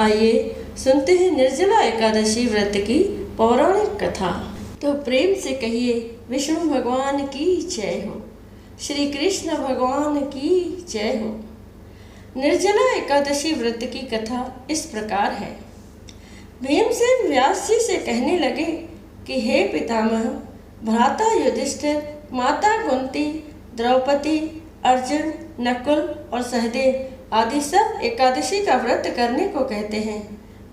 आइए सुनते हैं निर्जला एकादशी व्रत की पौराणिक कथा। तो प्रेम से कहिए विष्णु भगवान की जय हो, श्री कृष्ण भगवान की जय हो। निर्जला एकादशी व्रत की कथा इस प्रकार है। भीमसेन व्यास जी से कहने लगे कि हे पितामह, भ्राता युधिष्ठिर, माता कुंती, द्रौपदी, अर्जुन, नकुल और सहदेव आदि सब एकादशी का व्रत करने को कहते हैं,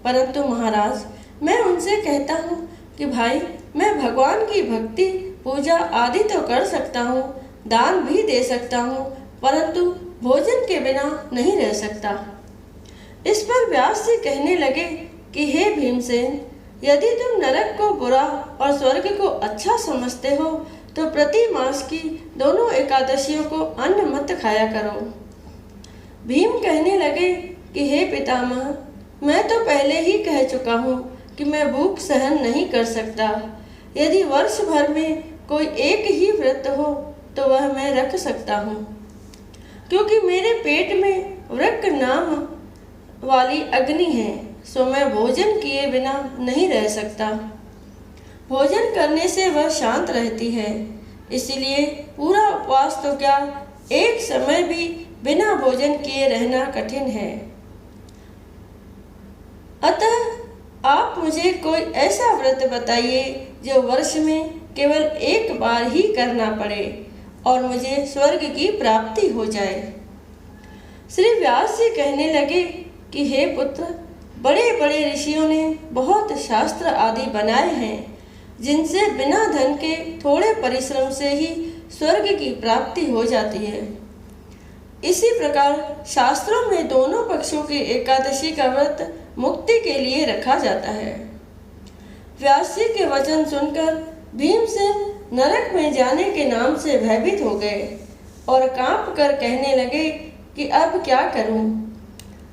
परंतु महाराज मैं उनसे कहता हूँ कि भाई मैं भगवान की भक्ति पूजा आदि तो कर सकता हूँ, दान भी दे सकता हूँ, परंतु भोजन के बिना नहीं रह सकता। इस पर व्यास जी कहने लगे कि हे भीमसेन, यदि तुम नरक को बुरा और स्वर्ग को अच्छा समझते हो तो प्रति मास की दोनों एकादशियों को अन्न मत खाया करो। भीम कहने लगे कि हे पितामह, मैं तो पहले ही कह चुका हूँ कि मैं भूख सहन नहीं कर सकता। यदि वर्ष भर में कोई एक ही व्रत हो तो वह मैं रख सकता हूँ, क्योंकि मेरे पेट में वृक्क नाम वाली अग्नि है, सो मैं भोजन किए बिना नहीं रह सकता। भोजन करने से वह शांत रहती है, इसलिए पूरा उपवास तो क्या, एक समय भी बिना भोजन किए रहना कठिन है। अतः आप मुझे कोई ऐसा व्रत बताइए जो वर्ष में केवल एक बार ही करना पड़े और मुझे स्वर्ग की प्राप्ति हो जाए। श्री व्यास जी कहने लगे कि हे पुत्र, बड़े बड़े ऋषियों ने बहुत शास्त्र आदि बनाए हैं, जिनसे बिना धन के थोड़े परिश्रम से ही स्वर्ग की प्राप्ति हो जाती है। इसी प्रकार शास्त्रों में दोनों पक्षों की एकादशी का व्रत मुक्ति के लिए रखा जाता है। व्यास जी के वचन सुनकर भीमसेन नरक में जाने के नाम से भयभीत हो गए और कांप कर कहने लगे कि अब क्या करूं?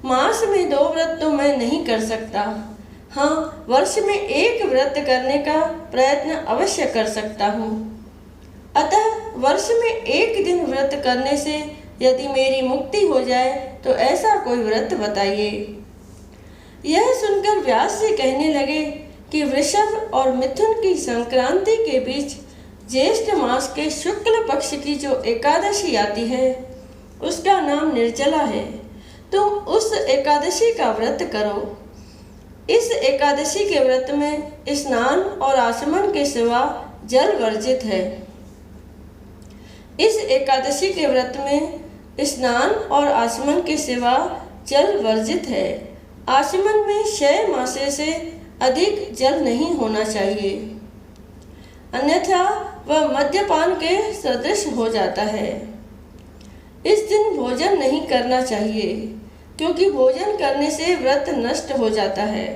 मास में 2 व्रत तो मैं नहीं कर सकता, हाँ वर्ष में एक व्रत करने का प्रयत्न अवश्य कर सकता हूँ। अतः वर्ष में एक दिन व्रत करने से यदि मेरी मुक्ति हो जाए तो ऐसा कोई व्रत बताइए। यह सुनकर व्यास जी कहने लगे कि वृषभ और मिथुन की संक्रांति के बीच ज्येष्ठ मास के शुक्ल पक्ष की जो एकादशी आती है उसका नाम निर्जला है। तुम उस एकादशी का व्रत करो। इस एकादशी के व्रत में स्नान और आचमन के सिवा जल वर्जित है। इस एकादशी के व्रत में स्नान और आचमन के सिवा जल वर्जित है। आचमन में 6 मासे से अधिक जल नहीं होना चाहिए, अन्यथा वह मद्यपान के सदृश हो जाता है। इस दिन भोजन नहीं करना चाहिए, क्योंकि भोजन करने से व्रत नष्ट हो जाता है।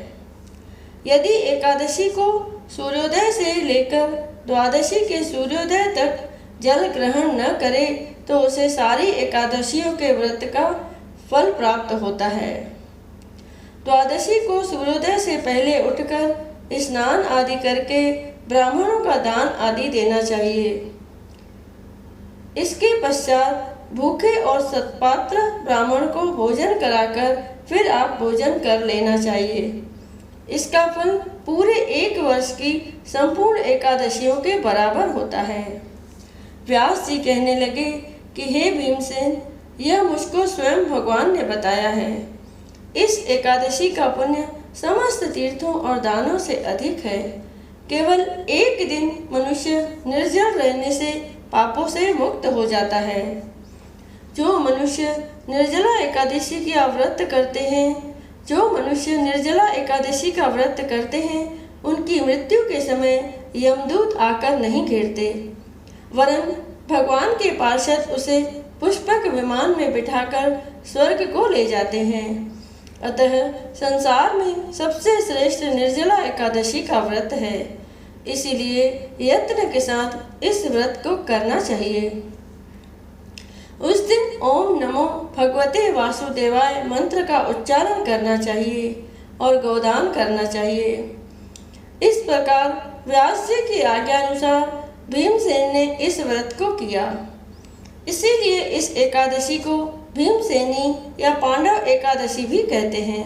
यदि एकादशी को सूर्योदय से लेकर द्वादशी के सूर्योदय तक जल ग्रहण न करे तो उसे सारी एकादशियों के व्रत का फल प्राप्त होता है। द्वादशी को सूर्योदय से पहले उठकर स्नान आदि करके ब्राह्मणों का दान आदि देना चाहिए। इसके पश्चात भूखे और सत्पात्र ब्राह्मण को भोजन कराकर फिर आप भोजन कर लेना चाहिए। इसका फल पूरे 1 वर्ष की संपूर्ण एकादशियों के बराबर होता है। व्यास जी कहने लगे कि हे भीमसेन, यह मुझको स्वयं भगवान ने बताया है। इस एकादशी का पुण्य समस्त तीर्थों और दानों से अधिक है। केवल एक दिन मनुष्य निर्जल रहने से पापों से मुक्त हो जाता है। जो मनुष्य निर्जला एकादशी का व्रत करते हैं, उनकी मृत्यु के समय यमदूत आकर नहीं घेरते, वरन भगवान के पार्षद उसे पुष्पक विमान में बिठाकर स्वर्ग को ले जाते हैं। अतः संसार में सबसे श्रेष्ठ निर्जला एकादशी का व्रत है, इसीलिए यत्न के साथ इस व्रत को करना चाहिए। उस दिन ओम नमो भगवते वासुदेवाय मंत्र का उच्चारण करना चाहिए और गोदान करना चाहिए। इस प्रकार व्यास जी की आज्ञानुसार भीमसेन ने इस व्रत को किया। इसीलिए इस एकादशी को भीमसेनी या पांडव एकादशी भी कहते हैं।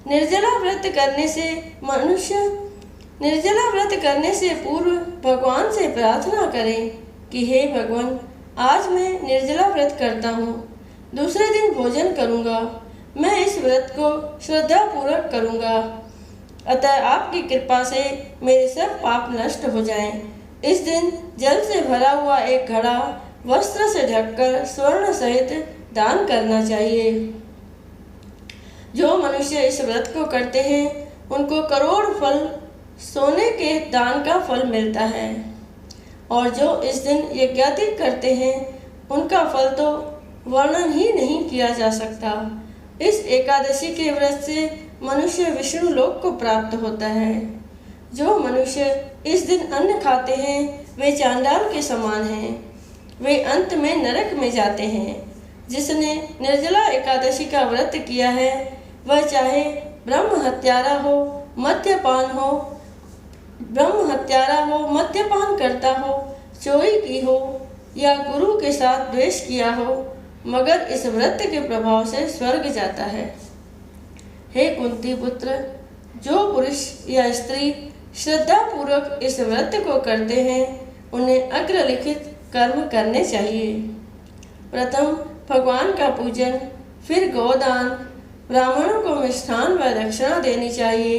निर्जला व्रत करने से पूर्व भगवान से प्रार्थना करें कि हे भगवान, आज मैं निर्जला व्रत करता हूँ, दूसरे दिन भोजन करूँगा, मैं इस व्रत को श्रद्धा पूर्वक करूँगा, अतः आपकी कृपा से मेरे सब पाप नष्ट हो जाएं। इस दिन जल से भरा हुआ एक घड़ा वस्त्र से ढककर स्वर्ण सहित दान करना चाहिए। जो मनुष्य इस व्रत को करते हैं उनको करोड़ फल सोने के दान का फल मिलता है, और जो इस दिन यज्ञादि करते हैं उनका फल तो वर्णन ही नहीं किया जा सकता। इस एकादशी के व्रत से मनुष्य विष्णु लोक को प्राप्त होता है। जो मनुष्य इस दिन अन्न खाते हैं वे चांडाल के समान हैं, वे अंत में नरक में जाते हैं। जिसने निर्जला एकादशी का व्रत किया है वह चाहे ब्रह्म हत्यारा हो, मद्यपान करता हो, चोरी की हो या गुरु के साथ द्वेष किया हो, मगर इस व्रत के प्रभाव से स्वर्ग जाता है। हे कुंती पुत्र, जो पुरुष या स्त्री श्रद्धा पूर्वक इस व्रत को करते हैं उन्हें अग्रलिखित कर्म करने चाहिए। प्रथम भगवान का पूजन, फिर गोदान, ब्राह्मणों को मिष्ठान व दक्षिणा देनी चाहिए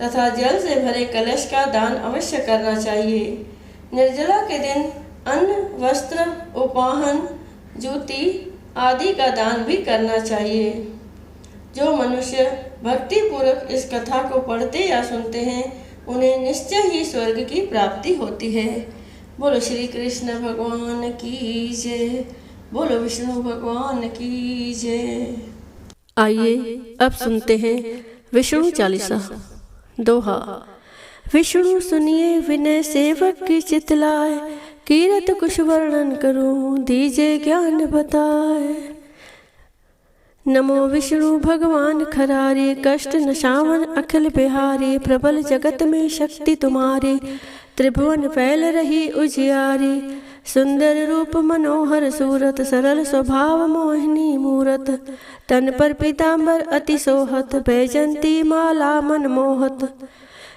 तथा जल से भरे कलश का दान अवश्य करना चाहिए। निर्जला के दिन अन्न, वस्त्र, उपाहन, जूती आदि का दान भी करना चाहिए। जो मनुष्य भक्ति पूर्वक इस कथा को पढ़ते या सुनते हैं उन्हें निश्चय ही स्वर्ग की प्राप्ति होती है। बोलो श्री कृष्ण भगवान की जय, बोलो विष्णु भगवान की जय। आइए अब सुनते हैं विष्णु चालीसा। दोहा। विष्णु सुनिए विनय सेवक की चितलाए, कीरत कुछ वर्णन करूं दीजे ज्ञान बताए। नमो विष्णु भगवान खरारे, कष्ट नशावन अखिल बिहारी, प्रबल जगत में शक्ति तुम्हारी, त्रिभुवन फैल रही उजियारी। सुंदर रूप मनोहर सूरत, सरल स्वभाव मोहिनी मूरत, तन पर पीतांबर अति सोहत, बैजंती माला मन मोहत।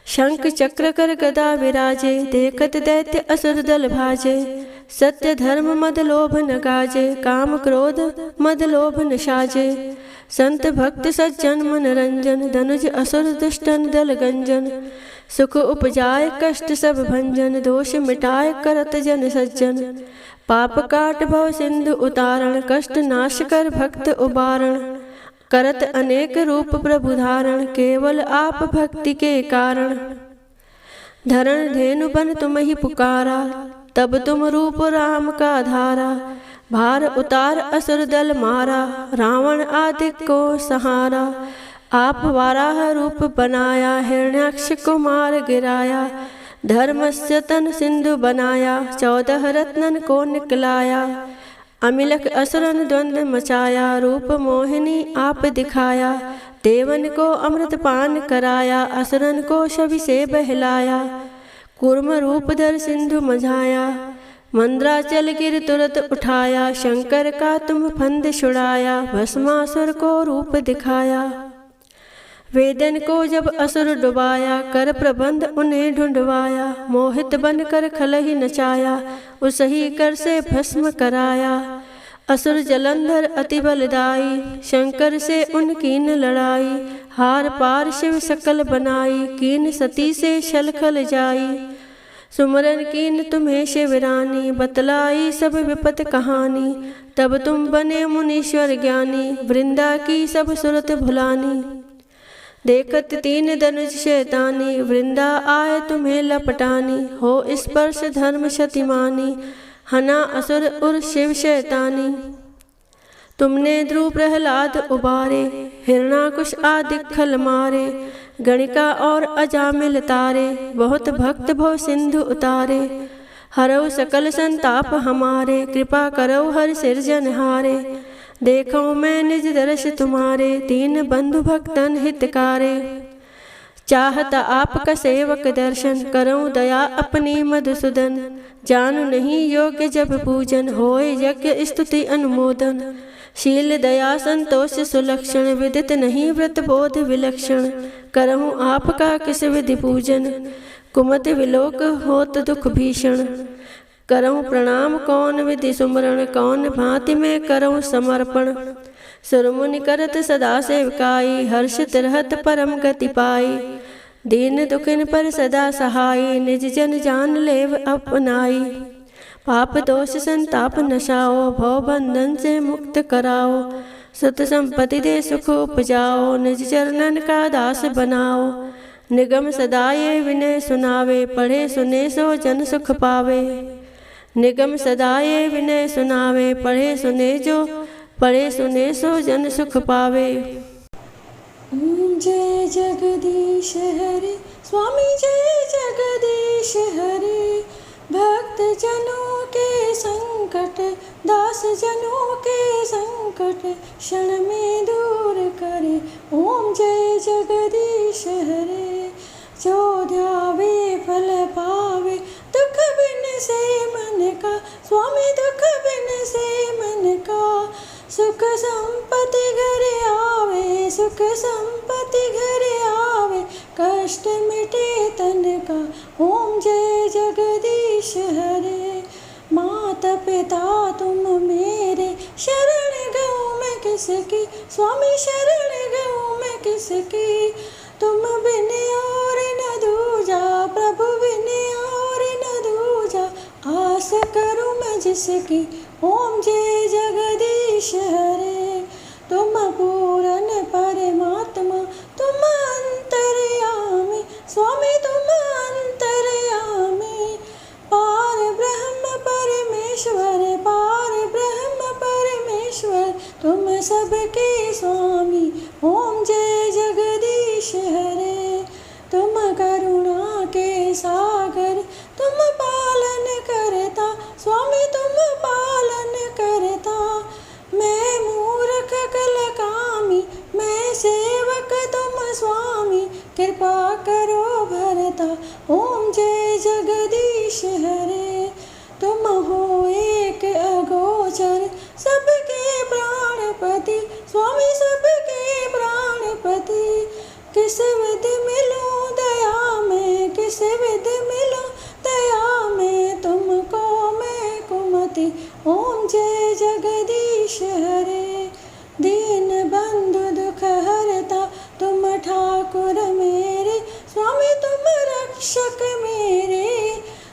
शंख चक्र कर गदा विराजे, देखत दैत्य असुर दल भाजे। सत्य धर्म मद लोभ न गाजे, काम क्रोध मद लोभ न साजे। संत भक्त सज्जन मन रंजन, धनुज असुर दुष्टन दल गंजन। सुख उपजाए कष्ट सब भंजन, दोष मिटाए करत जन सज्जन। पाप काट भव सिंधु उतारण, कष्ट नाश कर भक्त उबारण। करत अनेक रूप प्रभु धारण, केवल आप भक्ति के कारण। धरण धेनु बन तुम ही पुकारा, तब तुम रूप राम का धारा। भार उतार असुर दल मारा, रावण आदि को सहारा। आप वाराह रूप बनाया, हिरण्याक्ष को मार गिराया। धर्मस्य तन सिंधु बनाया, 14 रत्नन को निकलाया। अमिलक असुरन द्वंद्व मचाया, रूप मोहिनी आप दिखाया। देवन को अमृत पान कराया, असुरन को शवि से बहलाया। कूर्म रूप धर सिंधु मझाया, मंद्राचल गिर तुरत उठाया। शंकर का तुम फंद छुड़ाया, भस्मासुर को रूप दिखाया। वेदन को जब असुर डुबाया, कर प्रबंध उन्हें ढूंढवाया। मोहित बन कर खलहि नचाया, उसही कर से भस्म कराया। असुर जलंधर अति बलदाई, शंकर से उनकीन लड़ाई। हार पार शिव सकल बनाई, कीन सती से छल खल जाई। सुमरन कीन तुम्हें शिवरानी, बतलाई सब विपत कहानी। तब तुम बने मुनीश्वर ज्ञानी, वृंदा की सब सुरत भुलानी। देखत 3 धनुष शैतानी, वृंदा आए तुम्हें लपटानी। हो स्पर्श धर्म शतिमानी, हना असुर उर शिव शैतानी। तुमने ध्रुव प्रहलाद उबारे, हिरणाकुश आदि खल मारे। गणिका और अजामिल तारे, बहुत भक्त भव सिंधु उतारे। हरौ सकल संताप हमारे, कृपा करौ हर सिरजनहारे। देखो मैं निज दर्श तुम्हारे, 3 बंधु भक्तन हितकारे। चाहत आपका सेवक दर्शन, करऊं दया अपनी मधुसूदन। जानु नहीं योग्य जब पूजन, होए यज्ञ स्तुति अनुमोदन। शील दया संतोष सुलक्षण, विदित नहीं व्रत बोध विलक्षण। करहूँ आपका किस विधि पूजन, कुमति विलोक होत दुख भीषण। करहूँ प्रणाम कौन विधि सुमरण, कौन भांति में करहूँ समर्पण। सुरमुनि करत सदा सेवकाई, हर्षित रहत परम गति पाई। दीन दुखिन पर सदा सहाई, निज जन जान लेव अपनाई। पाप दोष संताप नशाओ, भव बंधन से मुक्त कराओ। सुत संपत्ति दे सुख उपजाओ, निज चरणन का दास बनाओ। निगम सदा ये विनय सुनावे, पढ़े सुने सो जन सुख पावे। निगम सदा ये विनय सुनावे, पढ़े सुने सो जन सुख पावे। जय जगदीश हरे स्वामी, जय जगदीश हरे। भक्त जनों के संकट, दास जनों के संकट, क्षण में दूर करे। ओम जय जगदीश हरे। जो ध्यावे फल पावे, दुख बिन से मन का। स्वामी दुख बिन से मन का। सुख संपत्ति घर आवे, सुख संपत्ति घर आवे, कष्ट मिटे तन का। ओम जय जगदीश हरे। माता पिता तुम मेरे, शरण गऊँ मैं किसकी। स्वामी शरण गऊँ मैं किसकी। तुम बिन और न दूजा, प्रभु बिन और न दूजा। आस करूँ मैं जिसकी। ओम जय जगदीश हरे। तुम पूर्ण परमात्मा, तुम अंतर्यामी। स्वामी तुम अंतर्यामी। पार ब्रह्म परमेश्वर, पार ब्रह्म परमेश्वर, तुम सबके स्वामी। ओम जय जगदीश हरे। तुम करुणा के सागर, तुम पालन करता। स्वामी तुम पालन करता। मैं मूर्ख कलकामी, मैं सेवक तुम स्वामी। कृपा करो भरता। ओम जय जगदीश हरे। तुम हो एक अगोचर, सबके प्राणपति। स्वामी सबके प्राणपति। किस विधि मिलूं दया में, किस विधि मिलूं दया में, तुमको मैं कुमति। ओम जय जगदीश हरे। दीन बंधु दुख हरता, तुम ठाकुर मेरे। स्वामी तुम रक्षक मेरे।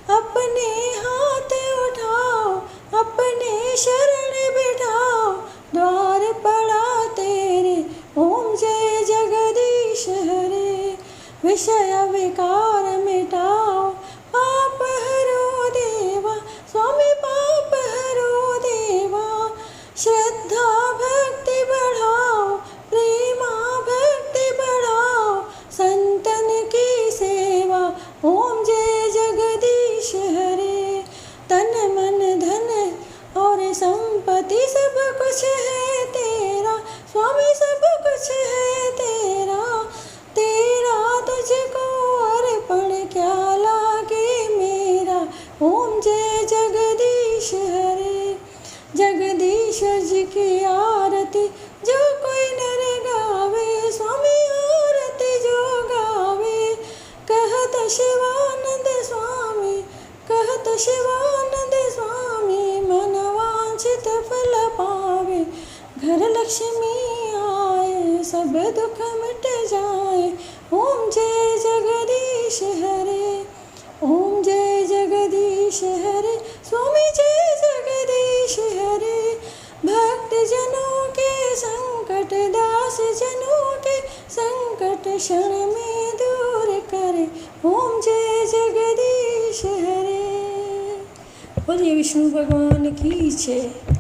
अपने हाथ उठाओ, अपने शरण बिठाओ, द्वार पड़ा तेरे। ओम जय जगदीश हरे। विषय विकार मिटाओ, पाप हरो देवा। स्वामी पाप हरो देवा। श्रद्धा भक्ति बढ़ाओ, प्रेमा भक्ति बढ़ाओ, संतन की सेवा। ओम जय जगदीश हरे। तन मन धन और संपत्ति सब कुछ है तेरा। स्वामी सब कुछ है तेरा। तेरा तुझको अर्पण क्या लागे मेरा। ओम जय जगदीश हरे। जगदीश्वर जी की आरती जो कोई नर गावे। स्वामी आरती जो गावे। कहत शिवानंद स्वामी, कहत शिवानंद स्वामी, मन वांछित फल पावे। घर लक्ष्मी आए, सब दुख मिट जाए। ओम जय जगदीश हरे। ओम जय जगदीश हरे। स्वामी जय जगदीश हरे। भक्त जनों के संकट, दास जनों के संकट, क्षण में दूर करे। ओम जय जगदीश हरे। बोलिए विष्णु भगवान की जय।